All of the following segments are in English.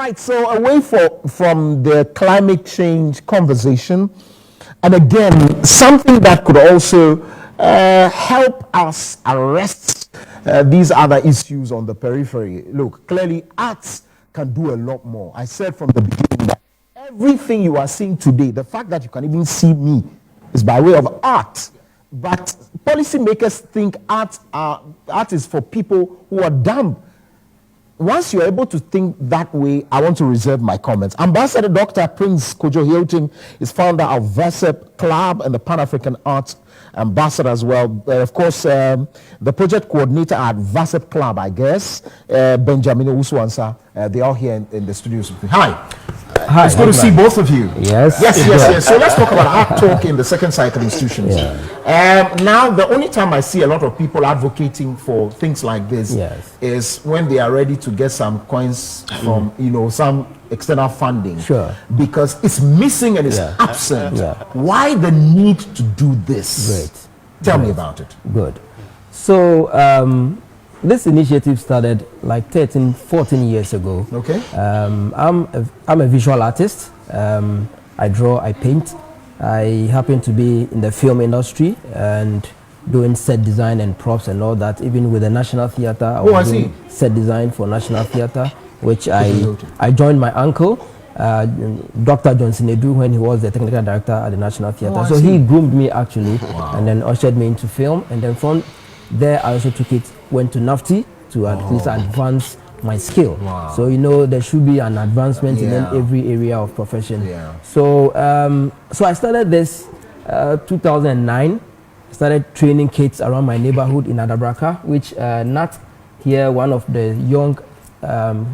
right, so away from the climate change conversation, and again, something that could also help us arrest these other issues on the periphery. Look, clearly arts can do a lot more. I said from the beginning that everything you are seeing today, the fact that you can even see me, is by way of art. But policymakers think art is for people who are dumb. Once you're able to think that way, I want to reserve my comments. Ambassador Dr. Prince Kojo-Hilton is founder of VASEP Club and the Pan-African Arts Ambassador as well. Of course, the project coordinator at VASEP Club, I guess, Benjamin Owusu-Ansah. They're all here in the studios with me. Hi. Hi, it's good to see both of you. Yes. So let's talk about art talk in the second cycle institutions. Now, the only time I see a lot of people advocating for things like this is when they are ready to get some coins from, some external funding. Sure. Because it's missing and it's absent. Why the need to do this? Great. Tell me about it. Good. So, this initiative started like 13, 14 years ago. Okay. I'm a visual artist. I draw, I paint. I happen to be in the film industry and doing set design and props and all that. Even with the National Theatre, I was doing set design for National Theatre, which I joined my uncle, Dr. Johnson Edu, when he was the technical director at the National Theatre. So he groomed me actually, and then ushered me into film. And then from there, I also went to NAFTI to at least advance my skill. So there should be an advancement in every area of profession. So so I started this 2009. Started training kids around my neighborhood in Adabraka, which Nat here, one of the young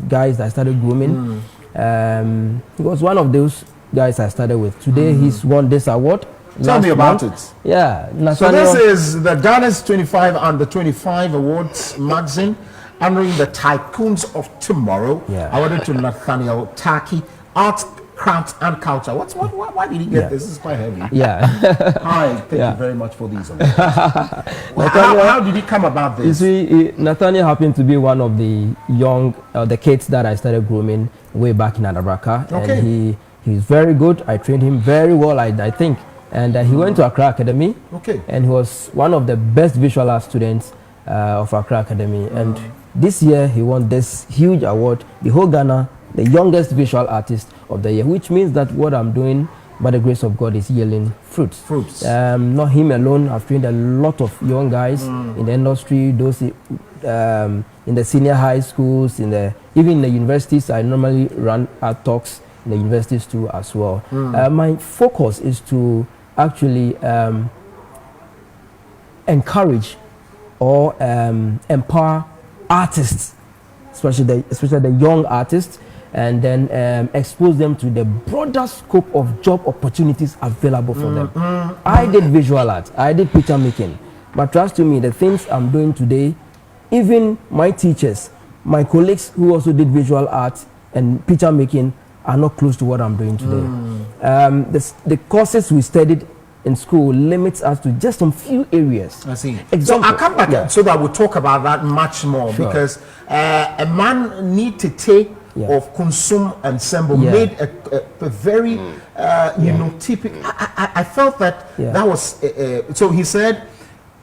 guys that I started grooming. He was one of those guys I started with. Today he's won this award. Tell me about it. Yeah. So this is the Ghana's 25 Under 25 Awards magazine honoring the tycoons of tomorrow. Awarded to Nathaniel Taki, Art, Craft and Culture. Why did he get this? This is quite heavy. Hi, thank you very much for these awards. How did he come about this? You see, Nathaniel happened to be one of the young, the kids that I started grooming way back in Adabraka. And he's very good. I trained him very well, I think. And he went to Accra Academy, and he was one of the best visual art students of Accra Academy. And this year, he won this huge award, the whole Ghana, the youngest visual artist of the year, which means that what I'm doing, by the grace of God, is yielding fruits. Not him alone. I've trained a lot of young guys in the industry, those in the senior high schools, even in the universities. I normally run art talks in the universities too as well. My focus is to actually encourage or empower artists, especially the young artists, and then expose them to the broader scope of job opportunities available for them. I did visual art, I did picture making, but trust me, the things I'm doing today, even my teachers, my colleagues who also did visual art and picture making, are not close to what I'm doing today. The courses we studied in school limits us to just some few areas. I see. So I'll come back so that we'll talk about that much more, because a man need to take of consume ensemble made a very typical. I felt that that was so he said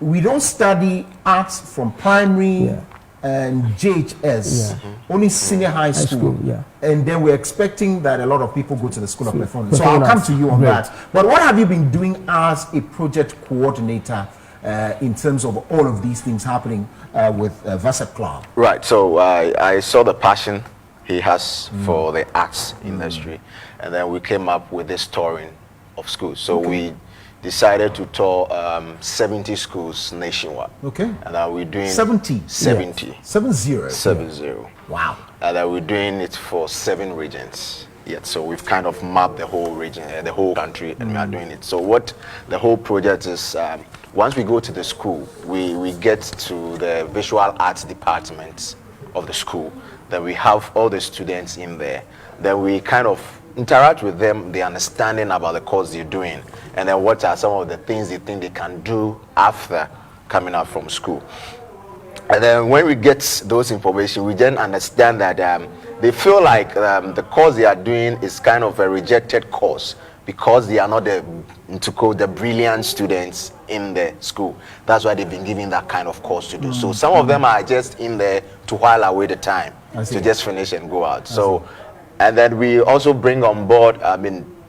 we don't study arts from primary and JHS, only senior high school. And then we're expecting that a lot of people go to the School of Performance. So I'll come to you on that. But what have you been doing as a project coordinator in terms of all of these things happening with VASEP Club? Right, so I saw the passion he has for the arts industry, and then we came up with this touring of schools. So we decided to tour 70 schools nationwide. And we're doing 70. 70. 70. Wow. And we're doing it for 7 regions. So we've kind of mapped the whole region, the whole country, and we are doing it. So what the whole project is, once we go to the school, we get to the visual arts department of the school. Then we have all the students in there. Then we kind of interact with them, the understanding about the course they're doing, and then what are some of the things they think they can do after coming out from school. And then when we get those information, we then understand that they feel like the course they are doing is kind of a rejected course because they are not to call the brilliant students in the school. That's why they've been given that kind of course to do. So some of them are just in there to while away the time, to just finish and go out. So, and then we also bring on board,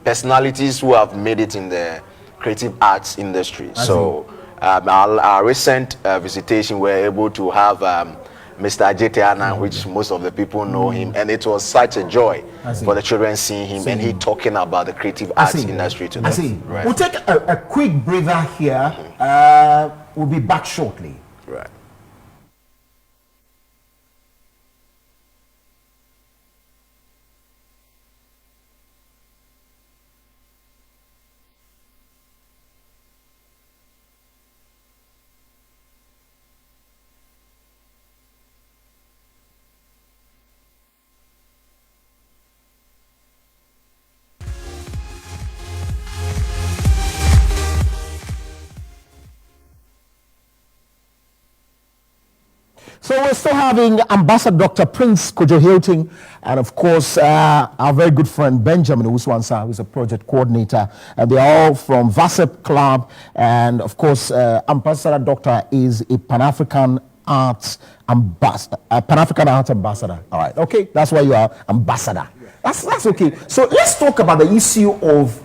personalities who have made it in the creative arts industry. So our recent visitation, we're able to have Mr. Ajetiana, which most of the people know him, and it was such a joy for the children seeing him and he talking about the creative arts industry to them. Right. We'll take a quick breather here. We'll be back shortly. Right. So we're still having Ambassador Dr. Prince Kojo-Hilton and of course our very good friend Benjamin Uswansa, who's a project coordinator, and they're all from VASEP Club, and of course Ambassador Doctor is a Pan-African Arts Ambassador, Pan-African Arts Ambassador. All right, okay, that's why you are Ambassador. That's okay. So let's talk about the issue of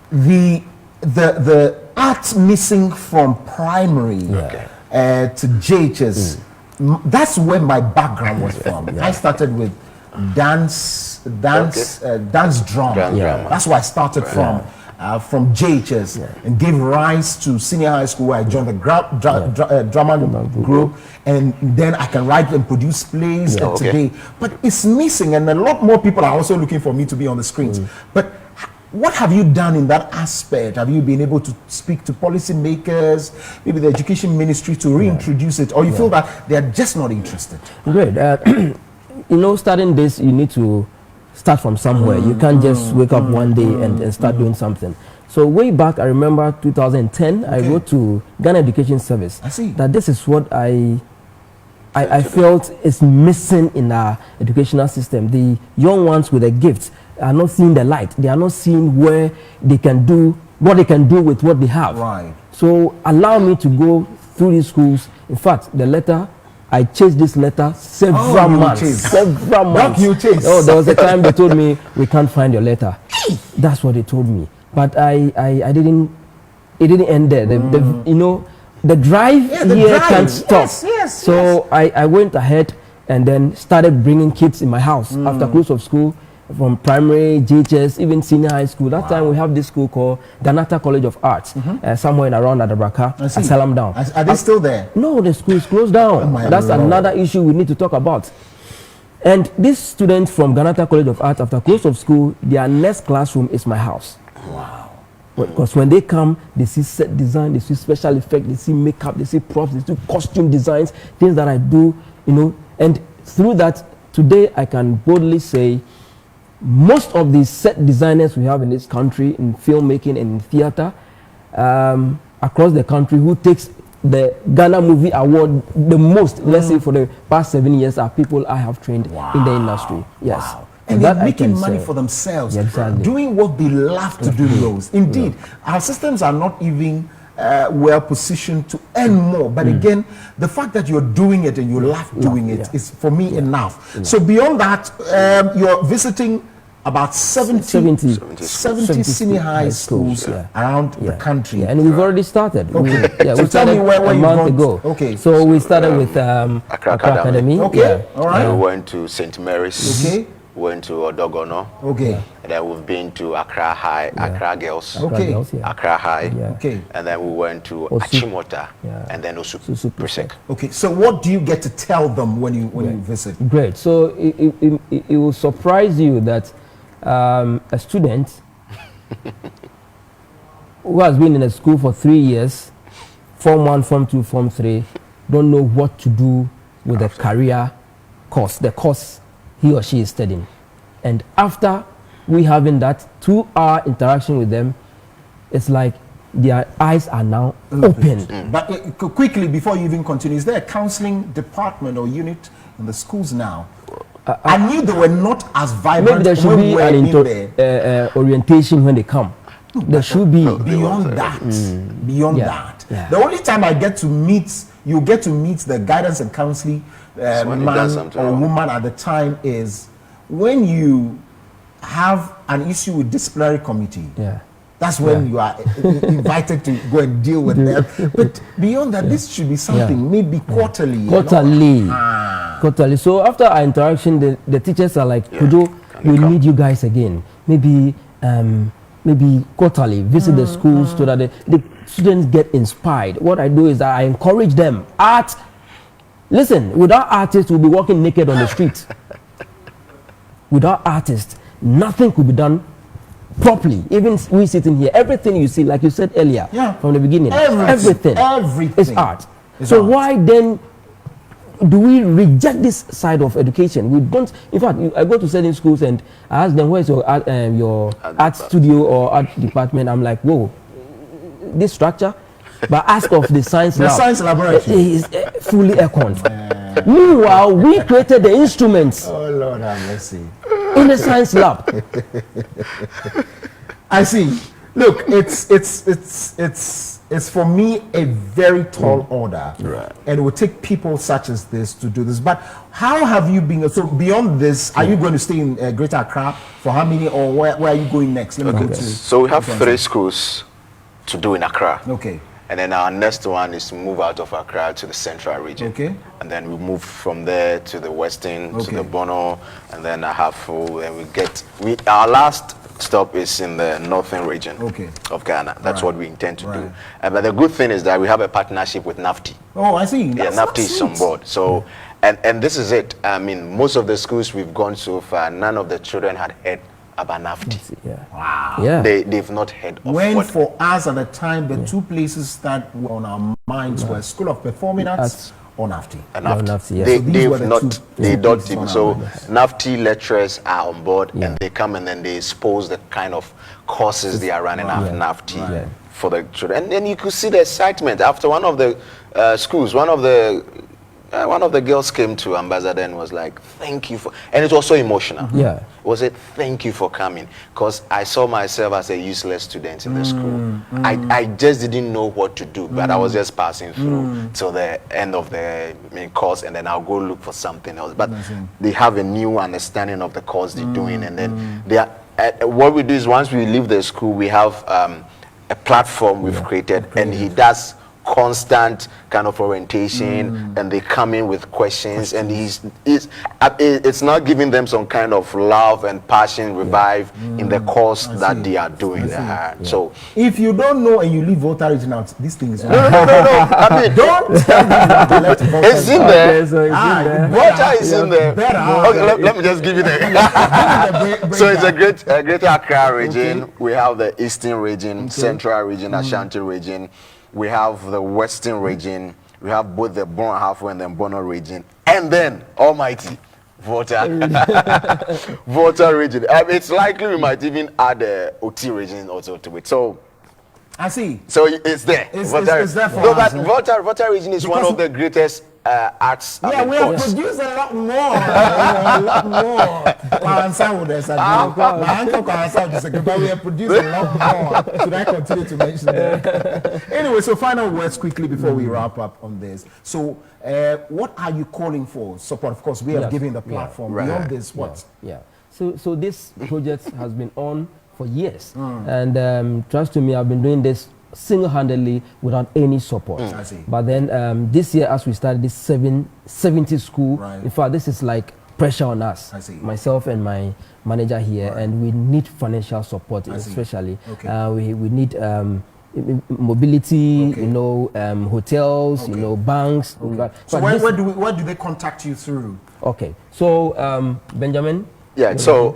the arts missing from primary to JHS. That's where my background was from. I started with dance drum. That's where I started from JHS and gave rise to senior high school, where I joined the drama group, and then I can write and produce plays today. But it's missing, and a lot more people are also looking for me to be on the screens. But what have you done in that aspect? Have you been able to speak to policymakers, maybe the education ministry, to reintroduce it, or you feel that they are just not interested? Great. Starting this, you need to start from somewhere. You can't just wake up one day and start doing something. So way back, I remember 2010, I wrote to Ghana Education Service that this is what I felt is missing in our educational system. The young ones with the gifts are not seeing the light. They are not seeing where they can do what they can do with what they have. Right. So allow me to go through these schools. In fact, the letter, I chased this letter several months. Several months. Oh, there was a time they told me, we can't find your letter. That's what they told me. But I didn't. It didn't end there. The drive can't stop. So I went ahead and then started bringing kids in my house after close of school, from primary, JHS, even senior high school. That time we have this school called Ganata College of Arts, somewhere in around Adabraka, Asalam Down. Are they still there? No, the school is closed down. That's another issue we need to talk about. And these students from Ganata College of Arts, after close of school, their next classroom is my house. Wow. Because when they come, they see set design, they see special effect, they see makeup, they see props, they see costume designs, things that I do, and through that, today I can boldly say most of the set designers we have in this country, in filmmaking and in theater, across the country, who takes the Ghana Movie Award the most, let's say for the past 7 years, are people I have trained in the industry. Yes. Wow. And they're making money for themselves, doing what they love to do most. Indeed, our systems are not even well positioned to earn more. But again, the fact that you're doing it and you love doing it is, for me, enough. So beyond that, you're visiting about 70 senior high schools around the country. And we've already started. Okay. We started a month ago. Okay. So we started with Accra Academy. Okay. All right. And we went to St. Mary's. Okay. Went to Odogono. Okay. And then we've been to Accra High, Accra Girls. Okay. Accra High. Okay. And then we went to Achimota and then Osu Presec. Okay. So what do you get to tell them when you visit? Great. So it will surprise you that a student who has been in a school for 3 years, Form 1, Form 2, Form 3, don't know what to do with the career course, the course he or she is studying. And after we having that 2-hour interaction with them, it's like their eyes are now opened. But quickly, before you even continue, is there a counseling department or unit in the schools now? I knew they were not as vibrant. Maybe there should be an orientation when they come. There should be. Beyond that. Beyond that. Yeah. The only time I get to meet, you get to meet the guidance and counseling man or woman at the time is when you have an issue with disciplinary committee. Yeah. That's when you are invited to go and deal with them. But beyond that, this should be something maybe quarterly. Quarterly. So after our interaction, the teachers are like, Kojo, we need you guys again. Maybe quarterly, visit the schools so that the students get inspired. What I do is that I encourage them. Art. Listen, without artists, we'll be walking naked on the street. Without artists, nothing could be done properly. Even we sitting here, everything you see, like you said earlier, from the beginning, everything is art. So why then do we reject this side of education? We don't. In fact, I go to certain schools and I ask them, where's your art studio or art department? I'm like, whoa, this structure. But ask of the science lab. The science laboratory is fully aircon. Meanwhile, we created the instruments. Oh Lord have mercy. In the science lab. I see. Look, it's for me a very tall order, and it will take people such as this to do this. But how have you been? So beyond this, are you going to stay in Greater Accra for how many, or where are you going next? Let me go to. So we have 3 schools to do in Accra. Okay. And then our next one is to move out of Accra to the central region. Okay. And then we move from there to the western, to the Bono, and then Ahafo, and our last stop is in the northern region of Ghana. That's what we intend to do. But the good thing is that we have a partnership with NAFTI. Oh, I see. NAFTI is on board. So, and this is it. I mean, most of the schools we've gone so far, none of the children had heard about NAFTI. Wow. Yeah. They've not heard of when for us at the time, the 2 places that were on our minds were School of Performing Arts or NAFTI. They don't even. So NAFTI lecturers are on board and they come and then they expose the kind of courses they are running at NAFTI for the children. And then you could see the excitement after one of the schools, one of the girls came to Ambassador and was like, thank you for, and it was so emotional. Yeah. Was it thank you for coming? Because I saw myself as a useless student in the school. I just didn't know what to do, but I was just passing through till the end of the main course, and then I'll go look for something else. But they have a new understanding of the course they're doing, and then they are, what we do is once we leave the school, we have a platform we've created, and he does constant kind of orientation, and they come in with questions, and it's not giving them some kind of love and passion revive in the course that they are doing. So if you don't know and you leave Volta region out, this thing is no. I mean, don't it's in there. Volta is in there. Okay, let me just give you the so it's a greater Accra region. We have the eastern region, central region, Ashanti region. We have the western region, we have both the Bono Ahafo and the Bono region, and then almighty Volta Volta region. It's likely we might even add the OT region also to it. So I see. So it's there. It's there for us. But Volta region is one of the greatest arts. Yeah, we have produced a lot more. A lot more. My uncle but we have produced a lot more. Should I continue to mention that? Anyway, so final words quickly before we wrap up on this. So, what are you calling for support? Of course, we have given the platform. Beyond this, what? So this project has been on for years, and trust me, I've been doing this single-handedly without any support. I see. But then this year, as we started this 70 school, in fact, this is like pressure on us. I see. Myself and my manager here, and we need financial support, especially. We need mobility, hotels, banks. So where do they contact you through? Okay, so Benjamin. Yeah. So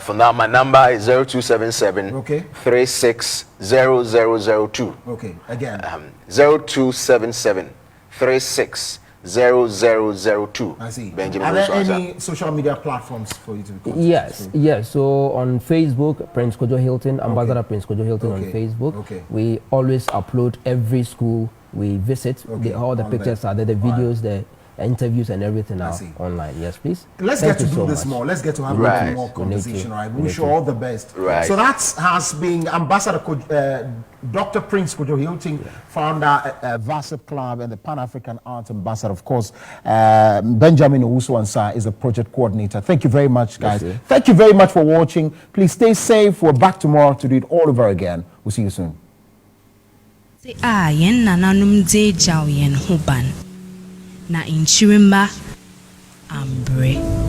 for now, my number is 0277 360002. Okay, again. 0277 36 0002. I see. Benjamin Are there Osuansa. any social media platforms for you to be contacted? Yes. So on Facebook, Prince Kojo-Hilton, Ambassador Prince Kojo-Hilton on Facebook. Okay. We always upload every school we visit. All the pictures are there, the videos, the interviews and everything are online. Yes, please. Let's Thank get to you do so this much. more. Let's get to have Right. more conversation. Right. We We wish need you all the best. Right. So that has been Ambassador Dr. Prince Kojo-Hilton, founder of VASIP Club and the Pan-African Art Ambassador. Of course, Benjamin Osuansa is the project coordinator. Thank you very much, guys. Thank you very much for watching. Please stay safe. We're back tomorrow to do it all over again. We'll see you soon. Yen nananum de jaw yen huban na inchirimba ambre.